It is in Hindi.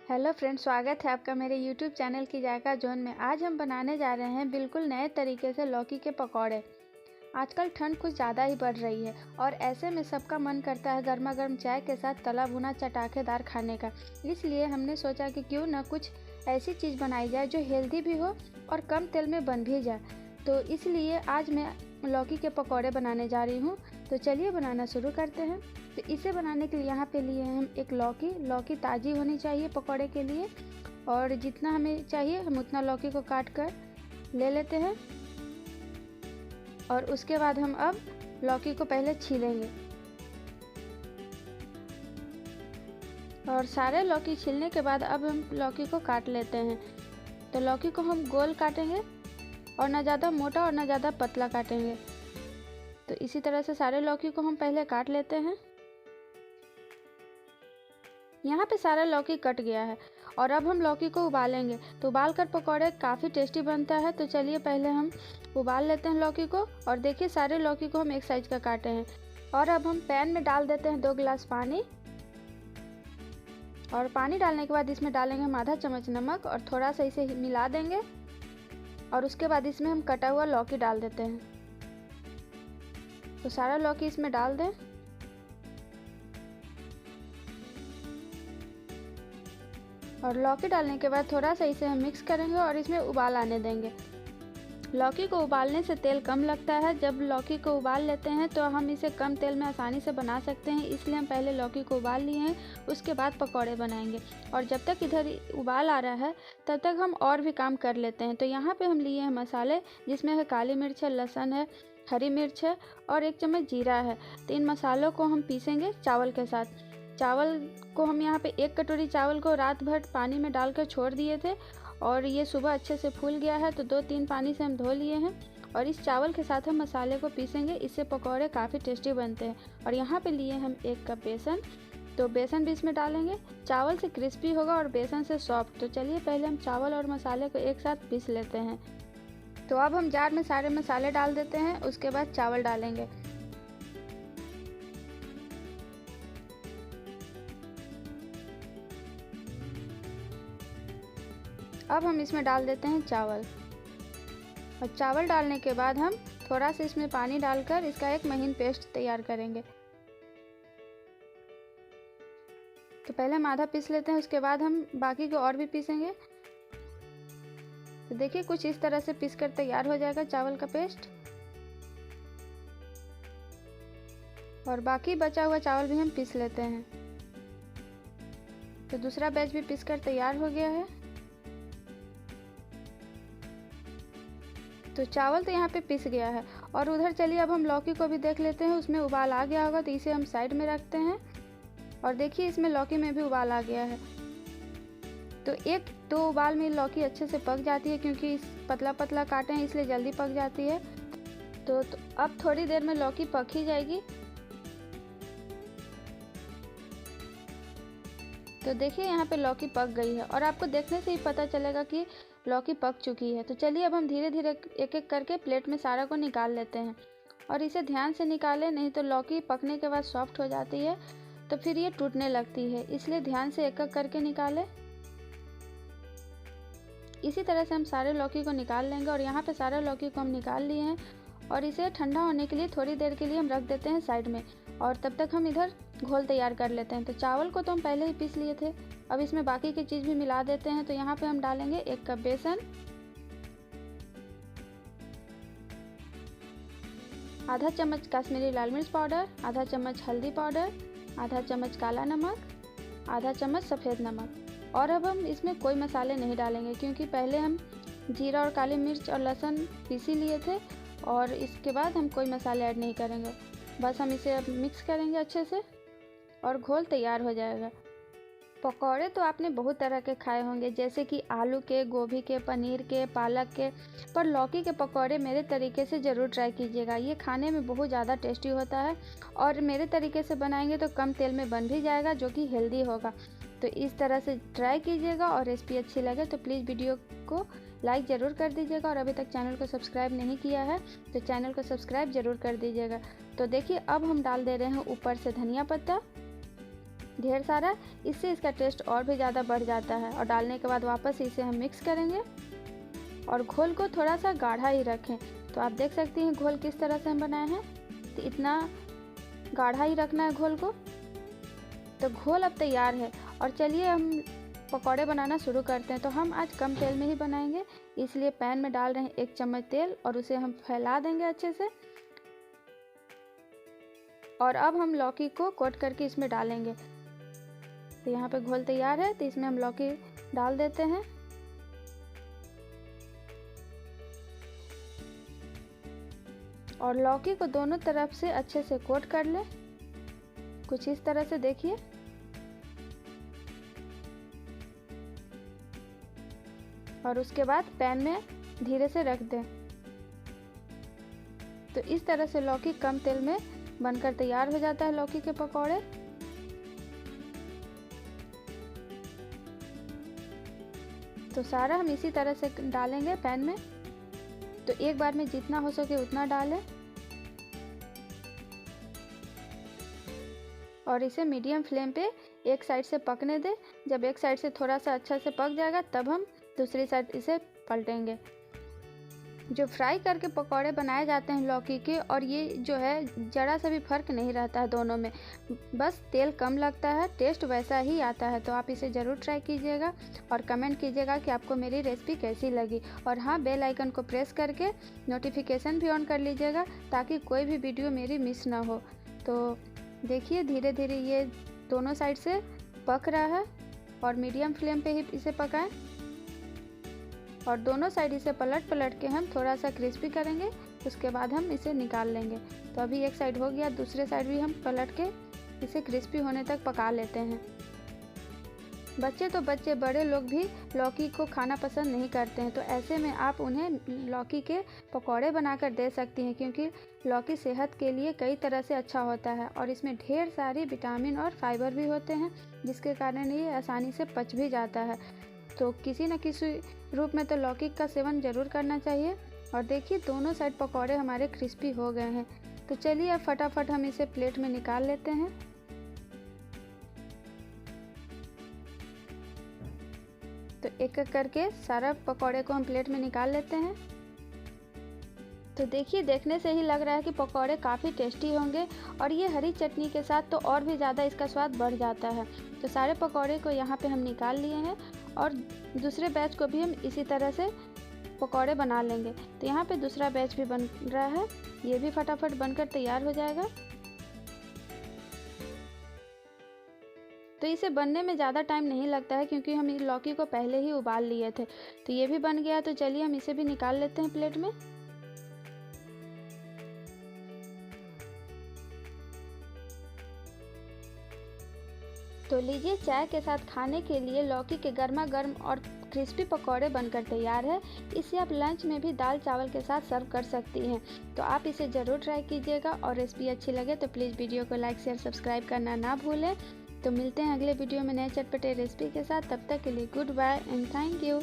हेलो फ्रेंड्स, स्वागत है आपका मेरे यूट्यूब चैनल की जायका जोन में। आज हम बनाने जा रहे हैं बिल्कुल नए तरीके से लौकी के पकौड़े। आजकल ठंड कुछ ज़्यादा ही बढ़ रही है और ऐसे में सबका मन करता है गर्मा गर्म चाय के साथ तला भुना चटाकेदार खाने का। इसलिए हमने सोचा कि क्यों ना कुछ ऐसी चीज़ बनाई जाए जो हेल्दी भी हो और कम तेल में बन भी जाए। तो इसलिए आज मैं लौकी के पकौड़े बनाने जा रही हूँ। तो चलिए बनाना शुरू करते हैं। तो इसे बनाने के लिए यहाँ पे लिए हैं हम एक लौकी ताज़ी होनी चाहिए पकौड़े के लिए, और जितना हमें चाहिए हम उतना लौकी को काट कर ले लेते हैं। और उसके बाद हम अब लौकी को पहले छीलेंगे और सारे लौकी छीलने के बाद अब हम लौकी को काट लेते हैं। तो लौकी को हम गोल काटेंगे और ना ज़्यादा मोटा और ना ज़्यादा पतला काटेंगे। तो इसी तरह से सारे लौकी को हम पहले काट लेते हैं। यहाँ पे सारा लौकी कट गया है और अब हम लौकी को उबालेंगे। तो उबाल कर पकौड़े काफ़ी टेस्टी बनता है। तो चलिए पहले हम उबाल लेते हैं लौकी को। और देखिए सारे लौकी को हम एक साइज का काटे हैं। और अब हम पैन में डाल देते हैं 2 गिलास पानी। और पानी डालने के बाद इसमें डालेंगे हम आधा चम्मच नमक और थोड़ा सा इसे मिला देंगे। और उसके बाद इसमें हम कटा हुआ लौकी डाल देते हैं। तो सारा लौकी इसमें डाल दें। और लौकी डालने के बाद थोड़ा सा इसे हम मिक्स करेंगे और इसमें उबाल आने देंगे। लौकी को उबालने से तेल कम लगता है। जब लौकी को उबाल लेते हैं तो हम इसे कम तेल में आसानी से बना सकते हैं। इसलिए हम पहले लौकी को उबाल लिए हैं, उसके बाद पकौड़े बनाएंगे। और जब तक इधर उबाल आ रहा है तब तक हम और भी काम कर लेते हैं। तो यहाँ पे हम लिए हैं मसाले, जिसमें है काली मिर्च है, लहसुन है, हरी मिर्च है और 1 चम्मच जीरा है। तो इन मसालों को हम पीसेंगे चावल के साथ। चावल को हम यहाँ पे 1 कटोरी चावल को रात भर पानी में डालकर छोड़ दिए थे और ये सुबह अच्छे से फूल गया है। तो 2-3 पानी से हम धो लिए हैं और इस चावल के साथ हम मसाले को पीसेंगे। इससे पकौड़े काफ़ी टेस्टी बनते हैं। और यहाँ पे लिए हम 1 कप बेसन। तो बेसन भी इसमें डालेंगे। चावल से क्रिस्पी होगा और बेसन से सॉफ्ट। तो चलिए पहले हम चावल और मसाले को एक साथ पीस लेते हैं। तो अब हम जार में सारे मसाले डाल देते हैं, उसके बाद चावल डालेंगे। अब हम इसमें डाल देते हैं चावल। और चावल डालने के बाद हम थोड़ा सा इसमें पानी डालकर इसका एक महीन पेस्ट तैयार करेंगे। तो पहले हम आधा पीस लेते हैं, उसके बाद हम बाकी को और भी पीसेंगे। तो देखिए कुछ इस तरह से पीस कर तैयार हो जाएगा चावल का पेस्ट। और बाकी बचा हुआ चावल भी हम पीस लेते हैं। तो दूसरा बैच भी पीस कर तैयार हो गया है। तो चावल तो यहाँ पे पिस गया है। और उधर चलिए अब हम लौकी को भी देख लेते हैं, उसमें उबाल आ गया होगा। तो इसे हम साइड में रखते हैं। और देखिए इसमें लौकी में भी उबाल आ गया है। तो 1-2 उबाल में लौकी अच्छे से पक जाती है, क्योंकि इस पतला पतला काटे हैं इसलिए जल्दी पक जाती है। तो अब थोड़ी देर में लौकी पक ही जाएगी। तो देखिए यहाँ पे लौकी पक गई है और आपको देखने से ही पता चलेगा कि लौकी पक चुकी है। तो चलिए अब हम धीरे धीरे एक एक करके प्लेट में सारा को निकाल लेते हैं। और इसे ध्यान से निकालें, नहीं तो लौकी पकने के बाद सॉफ्ट हो जाती है तो फिर ये टूटने लगती है। इसलिए ध्यान से एक एक करके निकालें। इसी तरह से हम सारे लौकी को निकाल लेंगे। और यहाँ पे सारे लौकी को हम निकाल लिए हैं और इसे ठंडा होने के लिए थोड़ी देर के लिए हम रख देते हैं साइड में। और तब तक हम इधर घोल तैयार कर लेते हैं। तो चावल को तो हम पहले ही पीस लिए थे, अब इसमें बाकी की चीज़ भी मिला देते हैं। तो यहाँ पे हम डालेंगे 1 कप बेसन, आधा चम्मच कश्मीरी लाल मिर्च पाउडर, आधा चम्मच हल्दी पाउडर, आधा चम्मच काला नमक, आधा चम्मच सफ़ेद नमक। और अब हम इसमें कोई मसाले नहीं डालेंगे, क्योंकि पहले हम जीरा और काली मिर्च और लहसुन पीस लिए थे और इसके बाद हम कोई मसाले ऐड नहीं करेंगे। बस हम इसे अब मिक्स करेंगे अच्छे से और घोल तैयार हो जाएगा। पकौड़े तो आपने बहुत तरह के खाए होंगे, जैसे कि आलू के, गोभी के, पनीर के, पालक के, पर लौकी के पकौड़े मेरे तरीके से ज़रूर ट्राई कीजिएगा। ये खाने में बहुत ज़्यादा टेस्टी होता है और मेरे तरीके से बनाएंगे तो कम तेल में बन भी जाएगा, जो कि हेल्दी होगा। तो इस तरह से ट्राई कीजिएगा और रेसिपी अच्छी लगे तो प्लीज़ वीडियो को लाइक ज़रूर कर दीजिएगा। और अभी तक चैनल को सब्सक्राइब नहीं किया है तो चैनल को सब्सक्राइब ज़रूर कर दीजिएगा। तो देखिए अब हम डाल दे रहे हैं ऊपर से धनिया पत्ता। ढेर सारा, इससे इसका टेस्ट और भी ज़्यादा बढ़ जाता है। और डालने के बाद वापस इसे हम मिक्स करेंगे और घोल को थोड़ा सा गाढ़ा ही रखें। तो आप देख सकती हैं घोल किस तरह से हम बनाए हैं, तो इतना गाढ़ा ही रखना है घोल को। तो घोल अब तैयार है और चलिए हम पकौड़े बनाना शुरू करते हैं। तो हम आज कम तेल में ही बनाएंगे, इसलिए पैन में डाल रहे हैं 1 चम्मच तेल और उसे हम फैला देंगे अच्छे से। और अब हम लौकी को कोट करके इसमें डालेंगे। तो यहाँ पे घोल तैयार है, तो इसमें हम लौकी डाल देते हैं। और लौकी को दोनों तरफ से अच्छे से कोट कर लें, कुछ इस तरह से देखिए। और उसके बाद पैन में धीरे से रख दें। तो इस तरह से लौकी कम तेल में बनकर तैयार हो जाता है लौकी के पकौड़े। तो सारा हम इसी तरह से डालेंगे पैन में। तो एक बार में जितना हो सके उतना डालें और इसे मीडियम फ्लेम पे एक साइड से पकने दें। जब एक साइड से थोड़ा सा अच्छा से पक जाएगा तब हम दूसरी साइड इसे पलटेंगे। जो फ्राई करके पकौड़े बनाए जाते हैं लौकी के, और ये जो है ज़रा सा भी फ़र्क नहीं रहता है दोनों में, बस तेल कम लगता है, टेस्ट वैसा ही आता है। तो आप इसे ज़रूर ट्राई कीजिएगा और कमेंट कीजिएगा कि आपको मेरी रेसिपी कैसी लगी। और हाँ, बेल आइकन को प्रेस करके नोटिफिकेशन भी ऑन कर लीजिएगा ताकि कोई भी वीडियो मेरी मिस ना हो। तो देखिए धीरे धीरे ये दोनों साइड से पक रहा है और मीडियम फ्लेम पे ही इसे पकाएं। और दोनों साइड इसे पलट के हम थोड़ा सा क्रिस्पी करेंगे, उसके बाद हम इसे निकाल लेंगे। तो अभी एक साइड हो गया, दूसरे साइड भी हम पलट के इसे क्रिस्पी होने तक पका लेते हैं। बच्चे तो बच्चे, बड़े लोग भी लौकी को खाना पसंद नहीं करते हैं, तो ऐसे में आप उन्हें लौकी के पकौड़े बनाकर दे सकती हैं, क्योंकि लौकी सेहत के लिए कई तरह से अच्छा होता है और इसमें ढेर सारी विटामिन और फाइबर भी होते हैं, जिसके कारण ये आसानी से पच भी जाता है। तो किसी न किसी रूप में तो लौकी का सेवन ज़रूर करना चाहिए। और देखिए दोनों साइड पकौड़े हमारे क्रिस्पी हो गए हैं। तो चलिए अब फटाफट हम इसे प्लेट में निकाल लेते हैं। तो एक एक करके सारा पकौड़े को हम प्लेट में निकाल लेते हैं। तो देखिए देखने से ही लग रहा है कि पकौड़े काफ़ी टेस्टी होंगे और ये हरी चटनी के साथ तो और भी ज़्यादा इसका स्वाद बढ़ जाता है। तो सारे पकौड़े को यहाँ पे हम निकाल लिए हैं और दूसरे बैच को भी हम इसी तरह से पकौड़े बना लेंगे। तो यहाँ पे दूसरा बैच भी बन रहा है, ये भी फटाफट बनकर तैयार हो जाएगा। तो इसे बनने में ज़्यादा टाइम नहीं लगता है, क्योंकि हम इस लौकी को पहले ही उबाल लिए थे। तो ये भी बन गया, तो चलिए हम इसे भी निकाल लेते हैं प्लेट में। तो लीजिए चाय के साथ खाने के लिए लौकी के गर्मा गर्म और क्रिस्पी पकौड़े बनकर तैयार है। इसे आप लंच में भी दाल चावल के साथ सर्व कर सकती हैं। तो आप इसे ज़रूर ट्राई कीजिएगा और रेसिपी अच्छी लगे तो प्लीज़ वीडियो को लाइक शेयर सब्सक्राइब करना ना भूलें। तो मिलते हैं अगले वीडियो में नए चटपटे रेसिपी के साथ। तब तक के लिए goodbye and thank you.